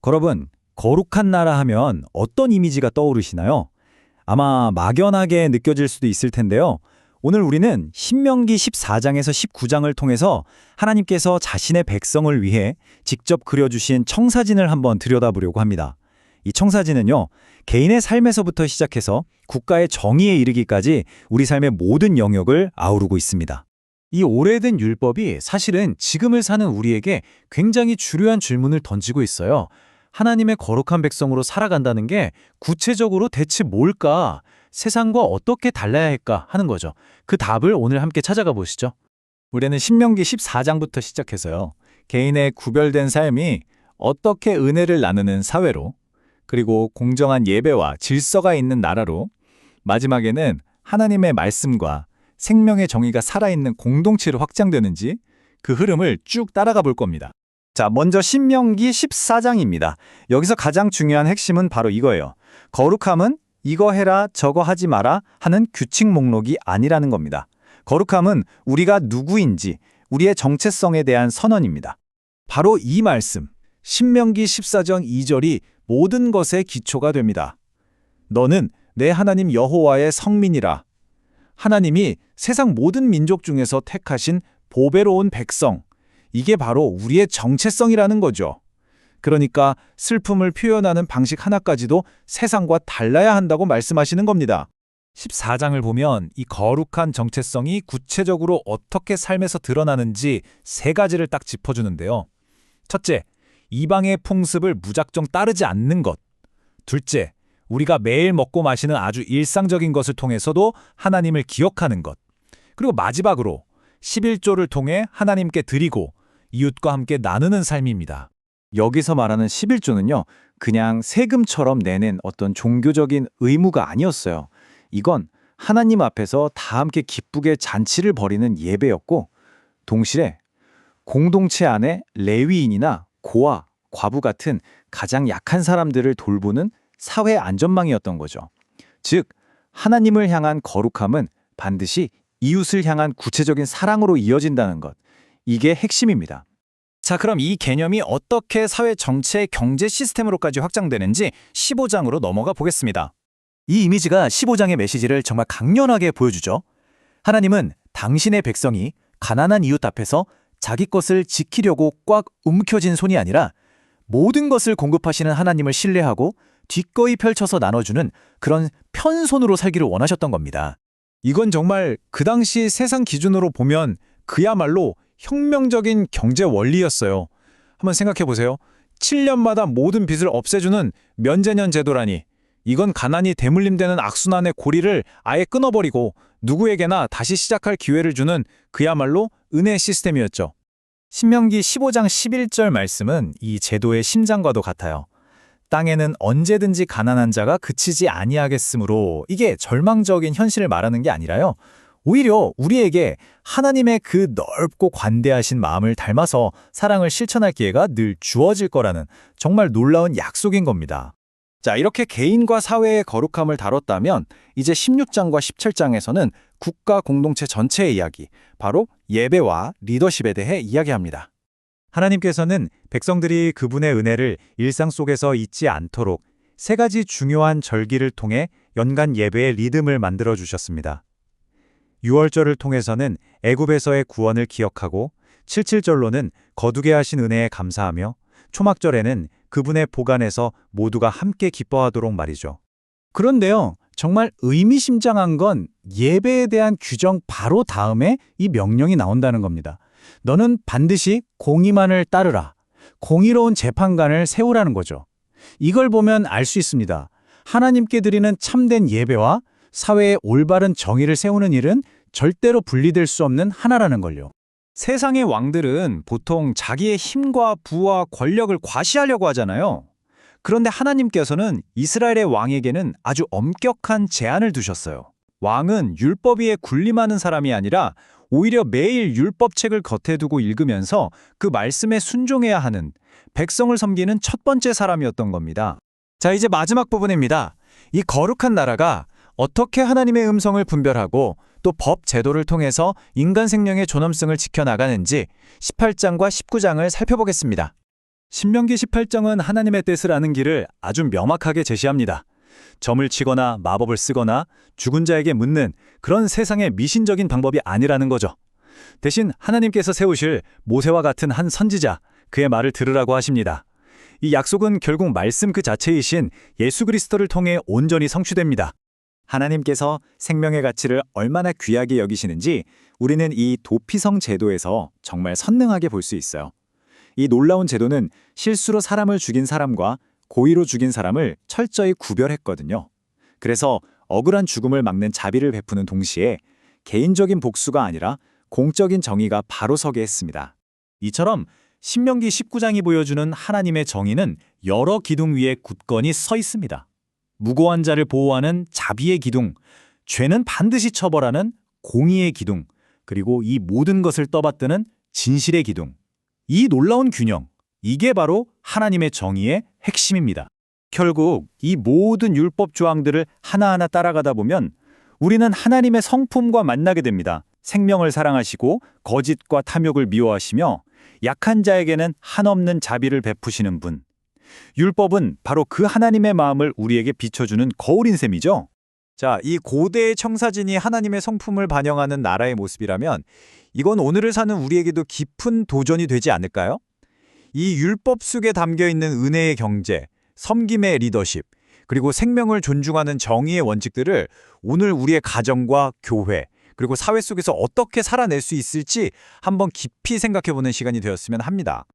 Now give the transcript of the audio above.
여러분, 거룩한 나라 하면 어떤 이미지가 떠오르시나요? 아마 막연하게 느껴질 수도 있을 텐데요. 오늘 우리는 신명기 14장에서 19장을 통해서 하나님께서 자신의 백성을 위해 직접 그려주신 청사진을 한번 들여다보려고 합니다. 이 청사진은요, 개인의 삶에서부터 시작해서 국가의 정의에 이르기까지 우리 삶의 모든 영역을 아우르고 있습니다. 이 오래된 율법이 사실은 지금을 사는 우리에게 굉장히 중요한 질문을 던지고 있어요. 하나님의 거룩한 백성으로 살아간다는 게 구체적으로 대체 뭘까? 세상과 어떻게 달라야 할까 하는 거죠. 그 답을 오늘 함께 찾아가 보시죠. 우리는 신명기 14장부터 시작해서요. 개인의 구별된 삶이 어떻게 은혜를 나누는 사회로, 그리고 공정한 예배와 질서가 있는 나라로, 마지막에는 하나님의 말씀과 생명의 정의가 살아있는 공동체로 확장되는지 그 흐름을 쭉 따라가 볼 겁니다. 자, 먼저 신명기 14장입니다. 여기서 가장 중요한 핵심은 바로 이거예요. 거룩함은 이거 해라 저거 하지 마라 하는 규칙 목록이 아니라는 겁니다. 거룩함은 우리가 누구인지, 우리의 정체성에 대한 선언입니다. 바로 이 말씀, 신명기 14장 2절이 모든 것의 기초가 됩니다. 너는 내 하나님 여호와의 성민이라. 하나님이 세상 모든 민족 중에서 택하신 보배로운 백성, 이게 바로 우리의 정체성이라는 거죠. 그러니까 슬픔을 표현하는 방식 하나까지도 세상과 달라야 한다고 말씀하시는 겁니다. 14장을 보면 이 거룩한 정체성이 구체적으로 어떻게 삶에서 드러나는지 세 가지를 딱 짚어주는데요. 첫째, 이방의 풍습을 무작정 따르지 않는 것. 둘째, 우리가 매일 먹고 마시는 아주 일상적인 것을 통해서도 하나님을 기억하는 것. 그리고 마지막으로 11조를 통해 하나님께 드리고 이웃과 함께 나누는 삶입니다. 여기서 말하는 11조는요, 그냥 세금처럼 내는 어떤 종교적인 의무가 아니었어요. 이건 하나님 앞에서 다 함께 기쁘게 잔치를 벌이는 예배였고, 동시에 공동체 안에 레위인이나 고아, 과부 같은 가장 약한 사람들을 돌보는 사회 안전망이었던 거죠. 즉, 하나님을 향한 거룩함은 반드시 이웃을 향한 구체적인 사랑으로 이어진다는 것. 이게 핵심입니다. 자, 그럼 이 개념이 어떻게 사회 전체의 경제 시스템으로까지 확장되는지 15장으로 넘어가 보겠습니다. 이 이미지가 15장의 메시지를 정말 강렬하게 보여주죠. 하나님은 당신의 백성이 가난한 이웃 앞에서 자기 것을 지키려고 꽉 움켜쥔 손이 아니라 모든 것을 공급하시는 하나님을 신뢰하고 뒷거이 펼쳐서 나눠주는 그런 편손으로 살기를 원하셨던 겁니다. 이건 정말 그 당시 세상 기준으로 보면 그야말로 혁명적인 경제 원리였어요. 한번 생각해 보세요. 7년마다 모든 빚을 없애주는 면제년 제도라니. 이건 가난이 대물림되는 악순환의 고리를 아예 끊어버리고 누구에게나 다시 시작할 기회를 주는 그야말로 은혜 시스템이었죠. 신명기 15장 11절 말씀은 이 제도의 심장과도 같아요. 땅에는 언제든지 가난한 자가 그치지 아니하겠으므로, 이게 절망적인 현실을 말하는 게 아니라요. 오히려 우리에게 하나님의 그 넓고 관대하신 마음을 닮아서 사랑을 실천할 기회가 늘 주어질 거라는 정말 놀라운 약속인 겁니다. 자, 이렇게 개인과 사회의 거룩함을 다뤘다면 이제 16장과 17장에서는 국가 공동체 전체의 이야기, 바로 예배와 리더십에 대해 이야기합니다. 하나님께서는 백성들이 그분의 은혜를 일상 속에서 잊지 않도록 세 가지 중요한 절기를 통해 연간 예배의 리듬을 만들어 주셨습니다. 6월절을 통해서는 애굽에서의 구원을 기억하고, 77절로는 거두게 하신 은혜에 감사하며, 초막절에는 그분의 보관에서 모두가 함께 기뻐하도록 말이죠. 그런데요, 정말 의미심장한 건 예배에 대한 규정 바로 다음에 이 명령이 나온다는 겁니다. 너는 반드시 공의만을 따르라. 공의로운 재판관을 세우라는 거죠. 이걸 보면 알 수 있습니다. 하나님께 드리는 참된 예배와 사회의 올바른 정의를 세우는 일은 절대로 분리될 수 없는 하나라는 걸요. 세상의 왕들은 보통 자기의 힘과 부와 권력을 과시하려고 하잖아요. 그런데 하나님께서는 이스라엘의 왕에게는 아주 엄격한 제한을 두셨어요. 왕은 율법 위에 군림하는 사람이 아니라 오히려 매일 율법책을 겉에 두고 읽으면서 그 말씀에 순종해야 하는, 백성을 섬기는 첫 번째 사람이었던 겁니다. 자, 이제 마지막 부분입니다. 이 거룩한 나라가 어떻게 하나님의 음성을 분별하고 또 법 제도를 통해서 인간 생명의 존엄성을 지켜나가는지 18장과 19장을 살펴보겠습니다. 신명기 18장은 하나님의 뜻을 아는 길을 아주 명확하게 제시합니다. 점을 치거나 마법을 쓰거나 죽은 자에게 묻는 그런 세상의 미신적인 방법이 아니라는 거죠. 대신 하나님께서 세우실 모세와 같은 한 선지자, 그의 말을 들으라고 하십니다. 이 약속은 결국 말씀 그 자체이신 예수 그리스도를 통해 온전히 성취됩니다. 하나님께서 생명의 가치를 얼마나 귀하게 여기시는지 우리는 이 도피성 제도에서 정말 선능하게 볼 수 있어요. 이 놀라운 제도는 실수로 사람을 죽인 사람과 고의로 죽인 사람을 철저히 구별했거든요. 그래서 억울한 죽음을 막는 자비를 베푸는 동시에 개인적인 복수가 아니라 공적인 정의가 바로 서게 했습니다. 이처럼 신명기 19장이 보여주는 하나님의 정의는 여러 기둥 위에 굳건히 서 있습니다. 무고한 자를 보호하는 자비의 기둥, 죄는 반드시 처벌하는 공의의 기둥, 그리고 이 모든 것을 떠받드는 진실의 기둥. 이 놀라운 균형, 이게 바로 하나님의 정의의 핵심입니다. 결국 이 모든 율법 조항들을 하나하나 따라가다 보면 우리는 하나님의 성품과 만나게 됩니다. 생명을 사랑하시고 거짓과 탐욕을 미워하시며 약한 자에게는 한없는 자비를 베푸시는 분. 율법은 바로 그 하나님의 마음을 우리에게 비춰주는 거울인 셈이죠. 자, 이 고대의 청사진이 하나님의 성품을 반영하는 나라의 모습이라면 이건 오늘을 사는 우리에게도 깊은 도전이 되지 않을까요? 이 율법 속에 담겨있는 은혜의 경제, 섬김의 리더십, 그리고 생명을 존중하는 정의의 원칙들을 오늘 우리의 가정과 교회, 그리고 사회 속에서 어떻게 살아낼 수 있을지 한번 깊이 생각해보는 시간이 되었으면 합니다.